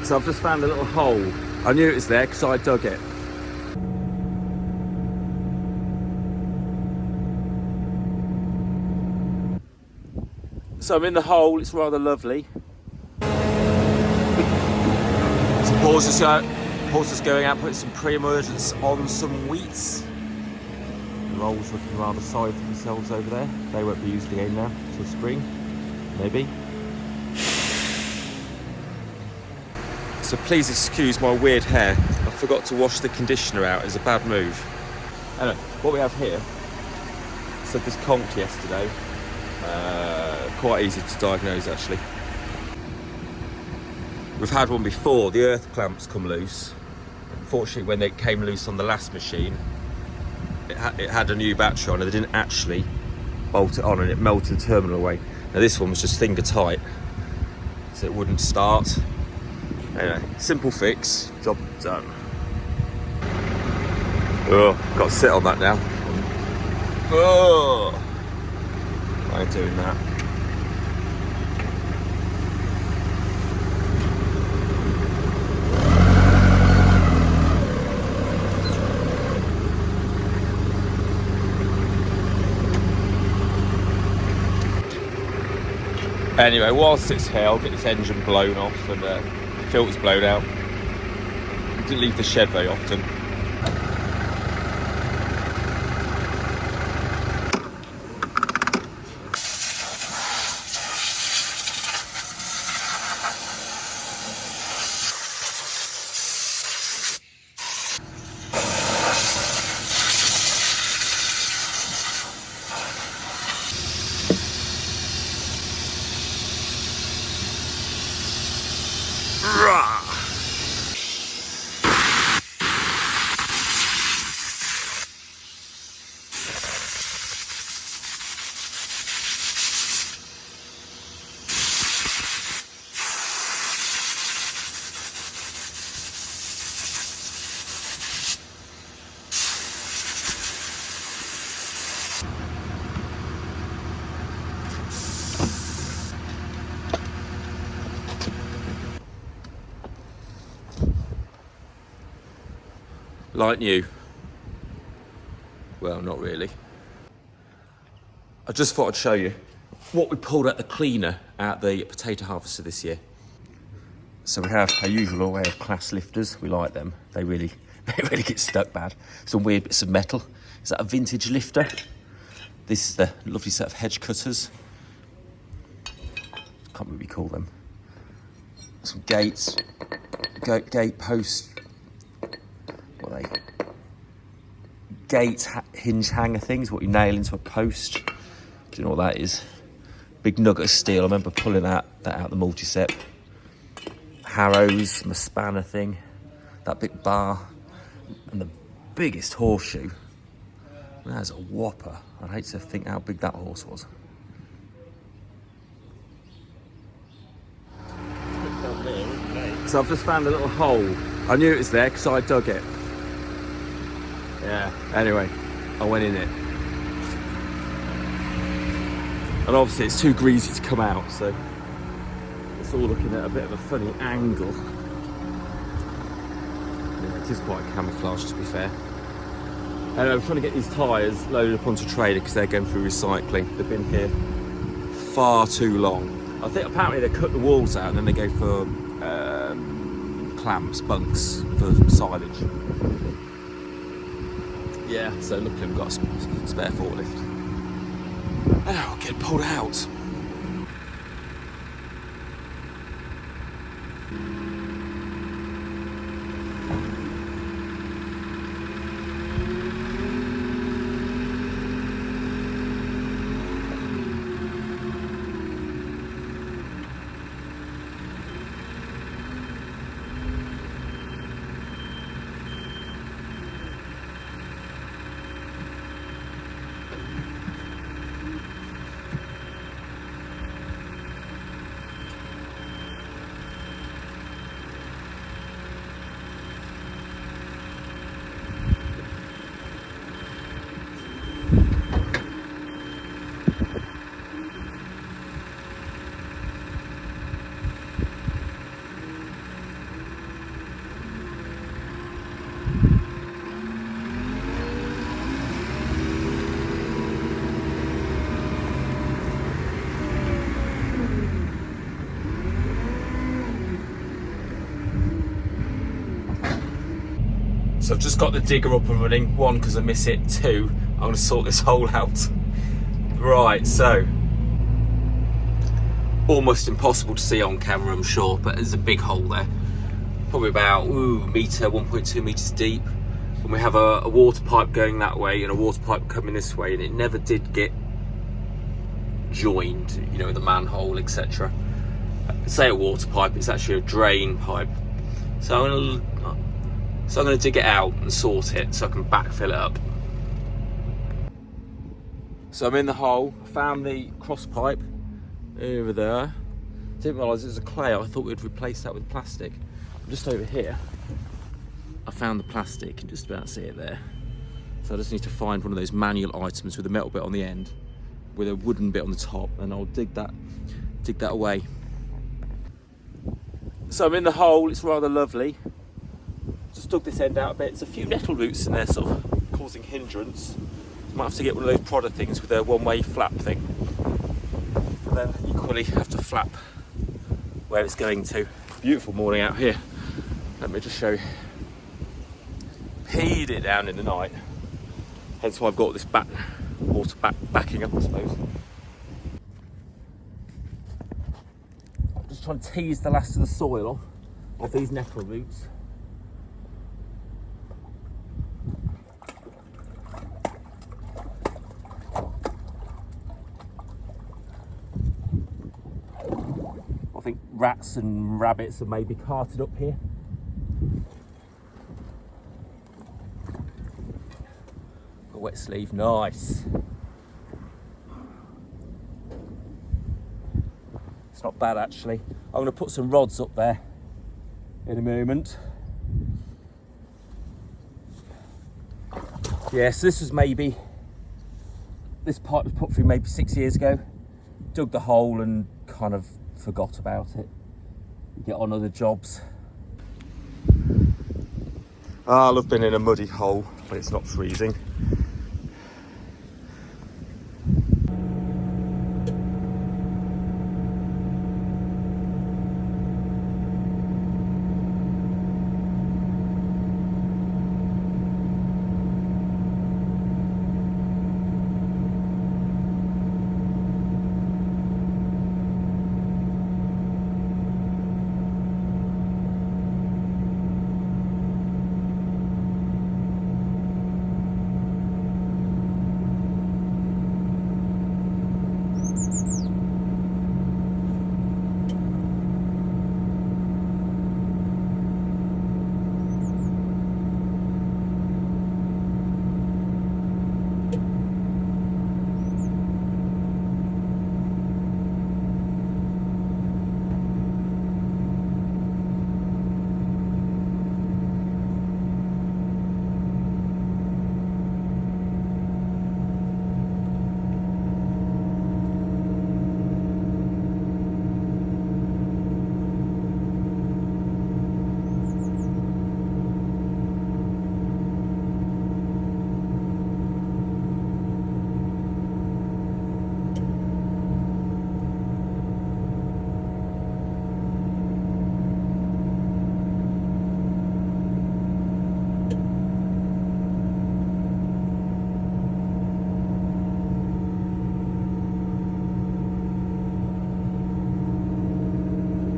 So I've just found a little hole. I knew it was there because I dug it. So I'm in the hole, it's rather lovely. So Paul's just going out, putting some pre-emergence on some wheats. The rolls looking rather sorry for themselves over there. They won't be used again now till spring, maybe. So please excuse my weird hair. I forgot to wash the conditioner out. It's a bad move. Anyway, what we have here, so this conked yesterday. Quite easy to diagnose actually. We've had one before, the earth clamps come loose. Unfortunately, when they came loose on the last machine, it had a new battery on and they didn't actually bolt it on and it melted the terminal away. Now this one was just finger tight, so it wouldn't start. Anyway, simple fix, job done. Oh, got to sit on that now. Oh, I ain't doing that. Anyway, whilst it's here, I'll get this engine blown off and the filter's blown out. I didn't leave the shed very often. Like new. Well, not really. I just thought I'd show you what we pulled out the cleaner out the potato harvester this year. So we have our usual array of class lifters. We like them. They really get stuck bad. Some weird bits of metal. Is that a vintage lifter? This is the lovely set of hedge cutters. Can't really call them. Some gates, gate posts. What are they? Gate hinge hanger things, what you nail into a post. Do you know what that is? Big nugget of steel. I remember pulling that out the multi-set. Harrows, my spanner thing. That big bar. And the biggest horseshoe. That's a whopper. I'd hate to think how big that horse was. So I've just found a little hole. I knew it was there because I dug it. Yeah, anyway, I went in it. And obviously it's too greasy to come out, so it's all looking at a bit of a funny angle. Yeah, it is quite camouflage, to be fair. Anyway, I'm trying to get these tyres loaded up onto a trailer because they're going through recycling. They've been here far too long. I think apparently they cut the walls out and then they go for clamps, bunks for silage. Yeah, so luckily we've got a spare forklift. Oh, get pulled out. So I've just got the digger up and running. One, because I miss it. Two, I'm going to sort this hole out. Right, so almost impossible to see on camera, I'm sure, but there's a big hole there. Probably about metre, 1.2 metres deep. And we have a water pipe going that way and a water pipe coming this way, and it never did get joined, you know, the manhole, etc. Say a water pipe, it's actually a drain pipe. So I'm gonna dig it out and sort it so I can backfill it up. So I'm in the hole, found the cross pipe over there. Didn't realise it was a clay. I thought we'd replace that with plastic. Just over here, I found the plastic. You can just about see it there. So I just need to find one of those manual items with a metal bit on the end, with a wooden bit on the top, and I'll dig that away. So I'm in the hole. It's rather lovely. Just dug this end out a bit. There's a few nettle roots in there, sort of causing hindrance. Might have to get one of those prodder things with a one-way flap thing, and then equally have to flap where it's going to. Beautiful morning out here. Let me just show you. Peed it down in the night. Hence why I've got this water backing up, I suppose. I'm just trying to tease the last of the soil off these nettle roots. I think rats and rabbits have maybe carted up here. A wet sleeve, nice. It's not bad actually. I'm going to put some rods up there in a moment. Yeah, so this pipe was put through maybe 6 years ago. Dug the hole and kind of forgot about it. You get on other jobs. I love being in a muddy hole when it's not freezing.